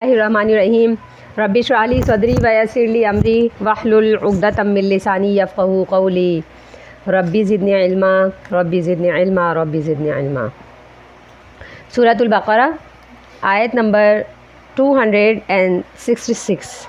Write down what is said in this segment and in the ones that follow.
Bismillahirrahmanirrahim. Rabbi shrah li sadri wa yassir li amri wahlul 'uqdatam min lisani yafqahu qawli. Rabbi zidni ilma, Rabbi zidni ilma, Rabbi zidni ilma. Suratul Baqarah, ayat number 266.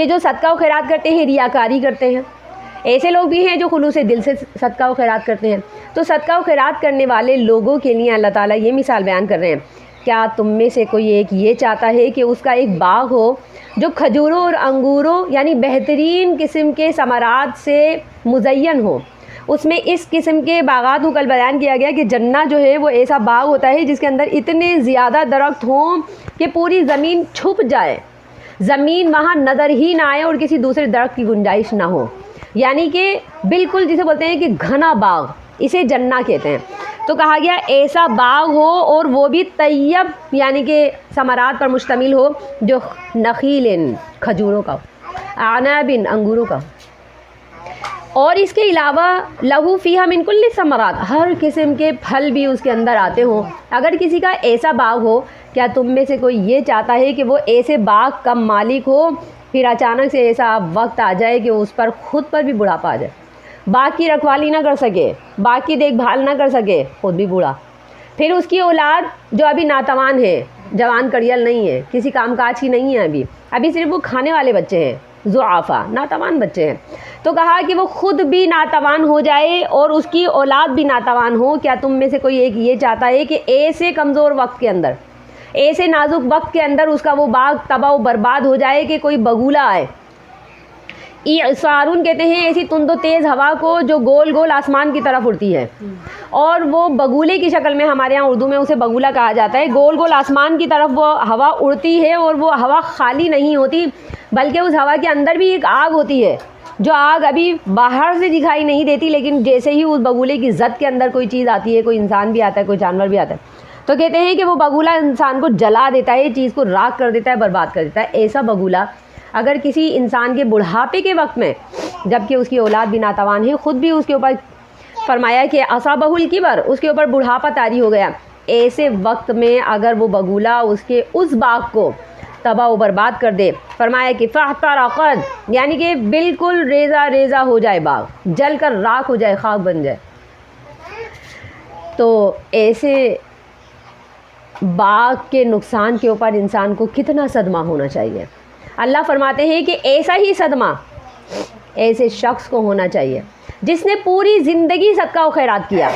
کہ جو صدقہ و خیرات کرتے ہیں ریاکاری کرتے ہیں، ایسے لوگ بھی ہیں جو خلوص دل سے صدقہ و خیرات کرتے ہیں۔ تو صدقہ و خیرات کرنے والے لوگوں کے لیے اللہ تعالیٰ یہ مثال بیان کر رہے ہیں، کیا تم میں سے کوئی ایک یہ چاہتا ہے کہ اس کا ایک باغ ہو جو کھجوروں اور انگوروں یعنی بہترین قسم کے ثمرات سے مزین ہو؟ اس میں اس قسم کے باغات کو کل بیان کیا گیا کہ جنہ جو ہے وہ ایسا باغ ہوتا ہے جس کے اندر اتنے زیادہ درخت ہوں کہ پوری زمین چھپ جائے، زمین وہاں نظر ہی نہ آئے اور کسی دوسرے درخت کی گنجائش نہ ہو، یعنی کہ بالکل جسے بولتے ہیں کہ گھنا باغ، اسے جنہ کہتے ہیں۔ تو کہا گیا ایسا باغ ہو اور وہ بھی طیب یعنی کہ ثمرات پر مشتمل ہو، جو نخیل کھجوروں کا ہو، اعناب انگوروں کا ہو، اور اس کے علاوہ لہو فیہا من کل ثمرات، ہر قسم کے پھل بھی اس کے اندر آتے ہوں۔ اگر کسی کا ایسا باغ ہو، کیا تم میں سے کوئی یہ چاہتا ہے کہ وہ ایسے باغ کا مالک ہو، پھر اچانک سے ایسا وقت آ جائے کہ اس پر خود پر بھی بڑھاپا آ جائے، باغ کی رکھوالی نہ کر سکے، باغ کی دیکھ بھال نہ کر سکے، خود بھی بوڑھا، پھر اس کی اولاد جو ابھی ناتوان ہے، جوان کڑیل نہیں ہے، کسی کام کاج کی نہیں ہے، ابھی صرف وہ کھانے والے بچے ہیں، ضعفاء ناتوان بچے ہیں، تو کہا کہ وہ خود بھی ناتوان ہو جائے اور اس کی اولاد بھی ناتوان ہو، کیا تم میں سے کوئی ایک یہ چاہتا ہے کہ ایسے کمزور وقت کے اندر، ایسے نازک وقت کے اندر اس کا وہ باغ تباہ و برباد ہو جائے کہ کوئی بگولا آئے؟ اعصارون کہتے ہیں ایسی تند و تیز ہوا کو جو گول گول آسمان کی طرف اڑتی ہے، اور وہ بگولے کی شکل میں، ہمارے ہاں اردو میں اسے بگولا کہا جاتا ہے، گول گول آسمان کی طرف وہ ہوا اڑتی ہے، اور وہ ہوا خالی نہیں ہوتی بلکہ اس ہوا کے اندر بھی ایک آگ ہوتی ہے، جو آگ ابھی باہر سے دکھائی نہیں دیتی، لیکن جیسے ہی اس بگولے کی زد کے اندر کوئی چیز آتی ہے، کوئی انسان بھی آتا ہے، کوئی جانور بھی آتا ہے، تو کہتے ہیں کہ وہ بگولا انسان کو جلا دیتا ہے، چیز کو راکھ کر دیتا ہے، برباد کر دیتا ہے۔ ایسا بگولا اگر کسی انسان کے بڑھاپے کے وقت میں، جبکہ اس کی اولاد بھی ناتوان ہے، خود بھی اس کے اوپر فرمایا کہ اصابہ الکبر، اس کے اوپر بڑھاپا طاری ہو گیا، ایسے وقت میں اگر وہ بگولا اس کے اس باغ کو تباہ و برباد کر دے، فرمایا کہ فاحترقت، یعنی کہ بالکل ریزہ ریزہ ہو جائے، باغ جل کر راکھ ہو جائے، خاک بن جائے، تو ایسے باغ کے نقصان کے اوپر انسان کو کتنا صدمہ ہونا چاہیے۔ اللہ فرماتے ہیں کہ ایسا ہی صدمہ ایسے شخص کو ہونا چاہیے جس نے پوری زندگی صدقہ و خیرات کیا،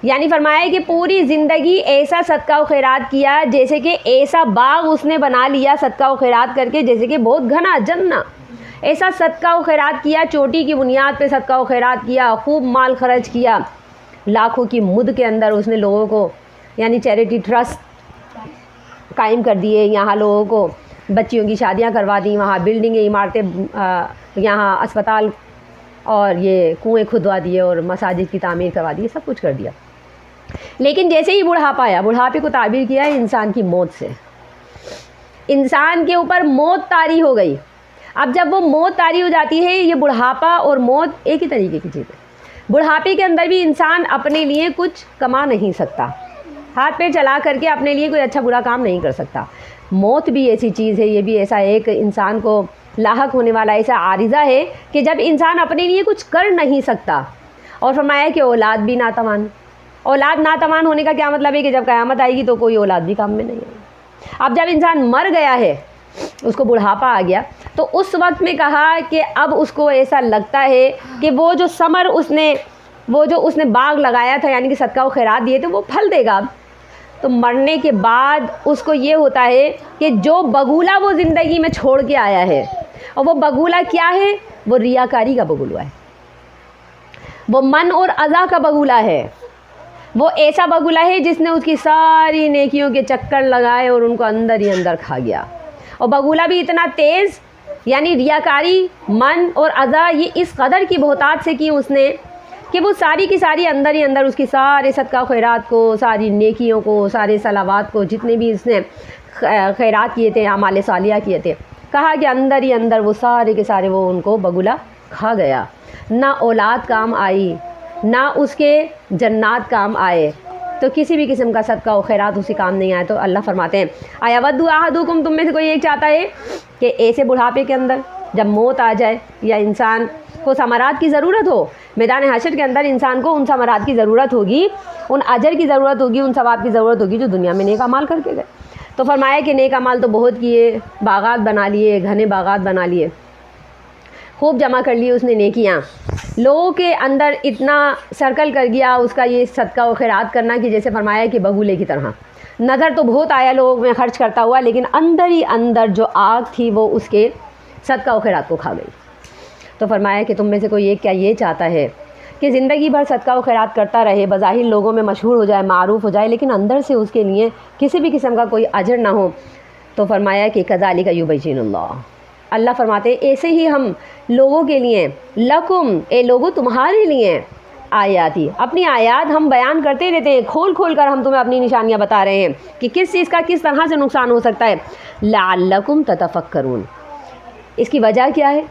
یعنی فرمایا کہ پوری زندگی ایسا صدقہ و خیرات کیا جیسے کہ ایسا باغ اس نے بنا لیا صدقہ و خیرات کر کے، جیسے کہ بہت گھنا جنہ، ایسا صدقہ و خیرات کیا، چوٹی کی بنیاد پہ صدقہ و خیرات کیا، خوب مال خرچ کیا، لاکھوں کی مد کے اندر اس نے لوگوں کو یعنی چیریٹی ٹرسٹ قائم کر دیے، یہاں لوگوں کو بچیوں کی شادیاں کروا دیں، وہاں بلڈنگیں، عمارتیں، یہاں اسپتال اور یہ کنویں کھدوا دیے اور مساجد کی تعمیر کروا دی، سب کچھ کر دیا۔ لیکن جیسے ہی بڑھاپا آیا، بڑھاپے کو تعبیر کیا ہے انسان کی موت سے، انسان کے اوپر موت طاری ہو گئی۔ اب جب وہ موت طاری ہو جاتی ہے، یہ بڑھاپا اور موت ایک ہی طریقے کی چیز ہے۔ بڑھاپے کے اندر بھی انسان اپنے لیے کچھ کما نہیں سکتا، ہاتھ پیر چلا کر کے اپنے لیے کوئی اچھا برا کام نہیں کر سکتا۔ موت بھی ایسی چیز ہے، یہ بھی ایسا ایک انسان کو لاحق ہونے والا ایسا عارضہ ہے کہ جب انسان اپنے لیے کچھ کر نہیں سکتا، اور فرمایا کہ اولاد بھی ناتوان۔ اولاد ناتوان ہونے کا کیا مطلب ہے کہ جب قیامت آئے گی تو کوئی اولاد بھی کام میں نہیں آئے گی۔ اب جب انسان مر گیا ہے، اس کو بڑھاپا آ گیا، تو اس وقت میں کہا کہ اب اس کو ایسا لگتا ہے کہ وہ جو ثمر اس نے باغ لگایا تھا، یعنی کہ صدقہ و خیرات دیے تھے، وہ پھل دے گا۔ تو مرنے کے بعد اس کو یہ ہوتا ہے کہ جو بگولا وہ زندگی میں چھوڑ کے آیا ہے، اور وہ بگولا کیا ہے؟ وہ ریاکاری کا بگولا ہے، وہ من اور اذا کا بگولا ہے، وہ ایسا بگولا ہے جس نے اس کی ساری نیکیوں کے چکر لگائے اور ان کو اندر ہی اندر کھا گیا۔ اور بگولا بھی اتنا تیز، یعنی ریاکاری، من اور اذا یہ اس قدر کی بہتات سے کی اس نے کہ وہ ساری کی ساری اندر ہی اندر اس کی سارے صدقہ خیرات کو، ساری نیکیوں کو، سارے صلوات کو، جتنے بھی اس نے خیرات کیے تھے، اعمال صالحہ کیے تھے، کہا کہ اندر ہی اندر وہ سارے کے سارے وہ ان کو بگولا کھا گیا۔ نہ اولاد کام آئی، نہ اس کے جنات کام آئے، تو کسی بھی قسم کا صدقہ و خیرات اسی کام نہیں آئے۔ تو اللہ فرماتے ہیں اَیَوَدُّ أَحَدُکُم، تم میں سے کوئی ایک چاہتا ہے کہ ایسے بڑھاپے کے اندر جب موت آ جائے، یا انسان کو ثمرات کی ضرورت ہو، میدان حشر کے اندر انسان کو ان ثمرات کی ضرورت ہوگی، ان اجر کی ضرورت ہوگی، ان ثواب کی ضرورت ہوگی جو دنیا میں نیک اعمال کر کے گئے۔ تو فرمایا کہ نیک اعمال تو بہت کیے، باغات بنا لیے، گھنے باغات بنا لیے، خوب جمع کر لی اس نے نیکیاں، لوگوں کے اندر اتنا سرکل کر گیا اس کا یہ صدقہ و خیرات کرنا کہ جیسے فرمایا کہ بگولے کی طرح نظر تو بہت آیا لوگوں میں خرچ کرتا ہوا، لیکن اندر ہی اندر جو آگ تھی وہ اس کے صدقہ و خیرات کو کھا گئی۔ تو فرمایا کہ تم میں سے کوئی ایک کیا یہ چاہتا ہے کہ زندگی بھر صدقہ و خیرات کرتا رہے، بظاہر لوگوں میں مشہور ہو جائے، معروف ہو جائے، لیکن اندر سے اس کے لیے کسی بھی قسم کا کوئی اجر نہ ہو؟ تو فرمایا کہ کذالک یبین اللہ، اللہ فرماتے ہیں ایسے ہی ہم لوگوں کے لیے، لکم اے لوگوں تمہارے لیے، آیاتی اپنی آیات ہم بیان کرتے رہتے ہیں، کھول کھول کر ہم تمہیں اپنی نشانیاں بتا رہے ہیں کہ کس چیز کا کس طرح سے نقصان ہو سکتا ہے، لعلکم تتفکرون۔ اس کی وجہ کیا ہے؟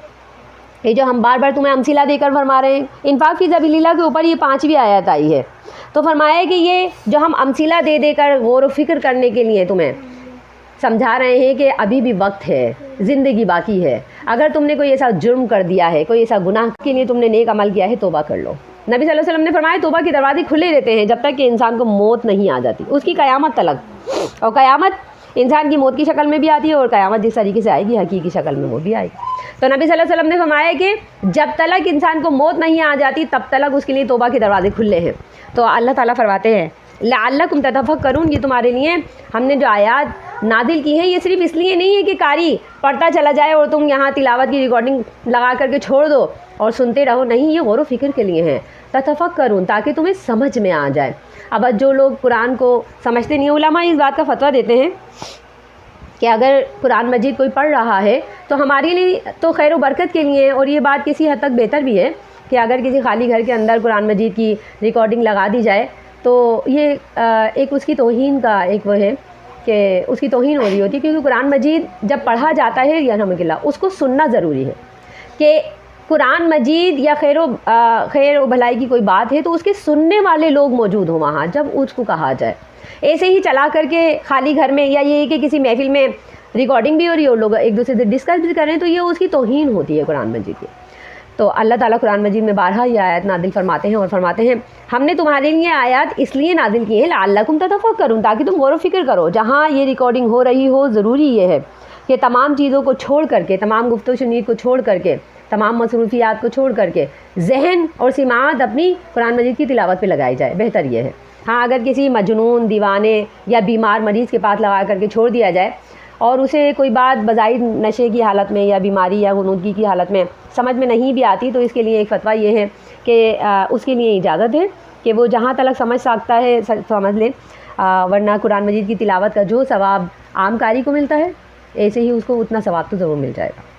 یہ جو ہم بار بار تمہیں امثلہ دے کر فرما رہے ہیں، انفاق فی سبیل اللہ کے اوپر یہ 5ویں آیت آئی ہے، تو فرمایا کہ یہ جو ہم امثلہ دے دے کر غور و فکر کرنے کے لیے تمہیں سمجھا رہے ہیں کہ ابھی بھی وقت ہے، زندگی باقی ہے، اگر تم نے کوئی ایسا جرم کر دیا ہے، کوئی ایسا گناہ کے لیے تم نے نیک عمل کیا ہے، توبہ کر لو۔ نبی صلی اللہ علیہ وسلم نے فرمایا توبہ کے دروازے کھلے رہتے ہیں جب تک کہ انسان کو موت نہیں آ جاتی، اس کی قیامت تلک، اور قیامت انسان کی موت کی شکل میں بھی آتی ہے، اور قیامت جس طریقے سے آئے گی حقیقی شکل میں وہ بھی آئے گی۔ تو نبی صلی اللہ علیہ وسلم نے فرمایا کہ جب تلک انسان کو موت نہیں آ جاتی تب تلک اس کے لیے توبہ کے دروازے کھلے ہیں۔ تو اللہ تعالیٰ فرماتے ہیں لعلکم تتفکرون، یہ تمہارے لیے ہم نے جو آیات نازل کی ہیں یہ صرف اس لیے نہیں ہے کہ قاری پڑھتا چلا جائے اور تم یہاں تلاوت کی ریکارڈنگ لگا کر کے چھوڑ دو اور سنتے رہو، نہیں، یہ غور و فکر کے لیے ہیں، تتفکرون، تاکہ تمہیں سمجھ میں آ جائے۔ اب جو لوگ قرآن کو سمجھتے نہیں، علماء اس بات کا فتویٰ دیتے ہیں کہ اگر قرآن مجید کوئی پڑھ رہا ہے تو ہمارے لیے تو خیر و برکت کے لیے ہے، اور یہ بات کسی حد تک بہتر بھی ہے کہ اگر کسی خالی گھر کے اندر قرآن مجید کی ریکارڈنگ لگا دی جائے تو یہ ایک اس کی توہین کا ایک وہ ہے کہ اس کی توہین ہو رہی ہوتی ہے، کیونکہ قرآن مجید جب پڑھا جاتا ہے یرحمک اللہ اس کو سننا ضروری ہے کہ قرآن مجید یا خیر و بھلائی کی کوئی بات ہے تو اس کے سننے والے لوگ موجود ہوں وہاں جب اس کو کہا جائے۔ ایسے ہی چلا کر کے خالی گھر میں یا یہ کہ کسی محفل میں ریکارڈنگ بھی ہو رہی ہے اور لوگ ایک دوسرے سے ڈسکس بھی کر رہے ہیں تو یہ اس کی توہین ہوتی ہے قرآن مجید کی۔ تو اللہ تعالیٰ قرآن مجید میں بارہا یہ آیات نازل فرماتے ہیں اور فرماتے ہیں ہم نے تمہارے لیے آیات اس لیے نازل کی ہیں لعلکم تتفکرون، تاکہ تم غور و فکر کرو۔ جہاں یہ ریکارڈنگ ہو رہی ہو ضروری یہ ہے کہ تمام چیزوں کو چھوڑ کر کے، تمام گفت و شنید کو چھوڑ کر کے، تمام مصروفیات کو چھوڑ کر کے ذہن اور سماعت اپنی قرآن مجید کی تلاوت پہ لگائی جائے، بہتر یہ ہے۔ ہاں اگر کسی مجنون، دیوانے یا بیمار مریض کے پاس لگا کر کے چھوڑ دیا جائے اور اسے کوئی بات بظاہر نشے کی حالت میں یا بیماری یا غنودگی کی حالت میں سمجھ میں نہیں بھی آتی تو اس کے لیے ایک فتویٰ یہ ہے کہ اس کے لیے اجازت ہے کہ وہ جہاں تلک سمجھ سکتا ہے سمجھ لے، ورنہ قرآن مجید کی تلاوت کا جو ثواب عام قاری کو ملتا ہے ایسے ہی اس کو اتنا ثواب تو ضرور مل جائے گا۔